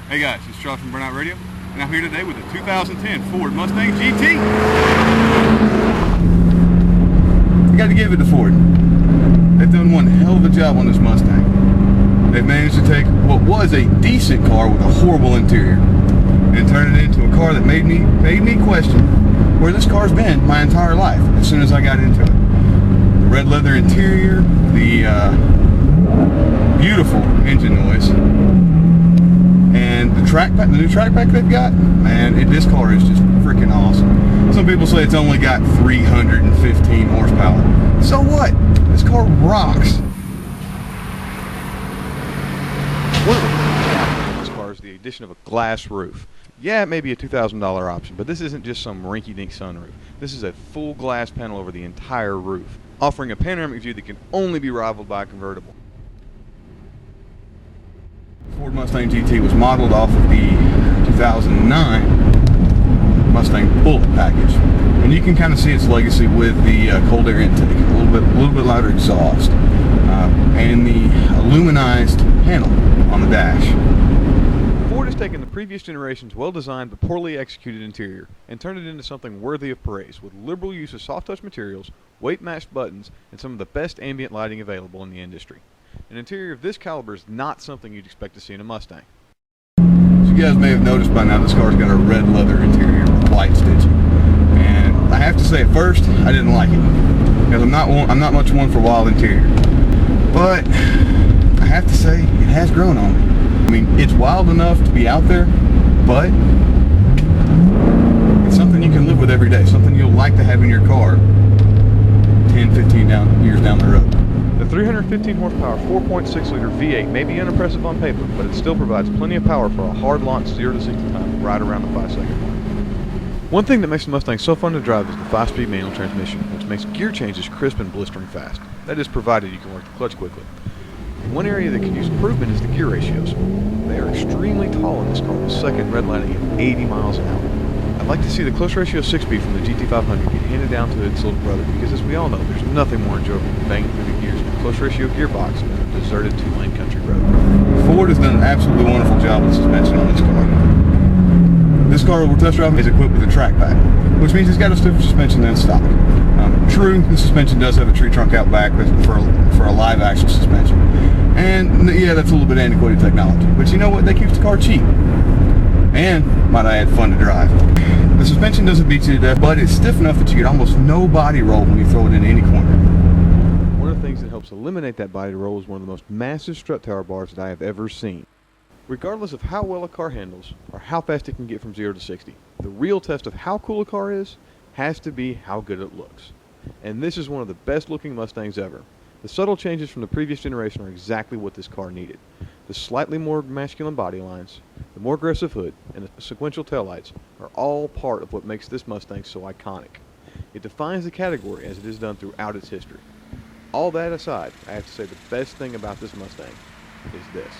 Hey guys, it's Charles from Burnout Radio, and I'm here today with a 2010 Ford Mustang GT. You got to give it to Ford. They've done one hell of a job on this Mustang. They've managed to take what was a decent car with a horrible interior and turn it into a car that made me question where this car's been my entire life as soon as I got into it. The red leather interior, the beautiful engine noise, and the new track pack they've got, man, this car is just freaking awesome. Some people say it's only got 315 horsepower. So what? This car rocks. One of the things in this car is the addition of a glass roof. Yeah, it may be a $2,000 option, but this isn't just some rinky-dink sunroof. This is a full glass panel over the entire roof, offering a panoramic view that can only be rivaled by a convertible. Ford Mustang GT was modeled off of the 2009 Mustang Bullet package, and you can kind of see its legacy with the cold air intake, a little bit louder exhaust, and the aluminized panel on the dash. Ford has taken the previous generation's well-designed but poorly executed interior and turned it into something worthy of praise, with liberal use of soft-touch materials, weight-matched buttons, and some of the best ambient lighting available in the industry. An interior of this caliber is not something you'd expect to see in a Mustang. As you guys may have noticed by now, this car's got a red leather interior with white stitching. And I have to say, at first, I didn't like it, because I'm not much one for wild interior. But I have to say, it has grown on me. I mean, it's wild enough to be out there, but it's something you can live with every day, something you'll like to have in your car 10, 15 years down the road. The 315 horsepower 4.6 liter V8 may be unimpressive on paper, but it still provides plenty of power for a hard launch 0 to 60 time right around the 5-second mark. One thing that makes the Mustang so fun to drive is the 5-speed manual transmission, which makes gear changes crisp and blistering fast. That is provided you can work the clutch quickly. One area that could use improvement is the gear ratios. They are extremely tall in this car, with second redlining at 80 miles an hour. I'd like to see the close ratio 6-speed from the GT500 get handed down to its little brother, because as we all know, there's nothing more enjoyable than banging through the gears with a close ratio gearbox on a deserted 2-lane country road. Ford has done an absolutely wonderful job with suspension on this car. This car we're test driving is equipped with a track pack, which means it's got a stiffer suspension than stock. True, the suspension does have a tree trunk out back for a live axle suspension. And yeah, that's a little bit antiquated technology. But you know what? That keeps the car cheap. And, might I add, fun to drive. The suspension doesn't beat you to death, but it's stiff enough that you get almost no body roll when you throw it in any corner. One of the things that helps eliminate that body roll is one of the most massive strut tower bars that I have ever seen. Regardless of how well a car handles, or how fast it can get from 0 to 60, the real test of how cool a car is has to be how good it looks. And this is one of the best looking Mustangs ever. The subtle changes from the previous generation are exactly what this car needed. The slightly more masculine body lines, the more aggressive hood, and the sequential taillights are all part of what makes this Mustang so iconic. It defines the category as it has done throughout its history. All that aside, I have to say the best thing about this Mustang is this.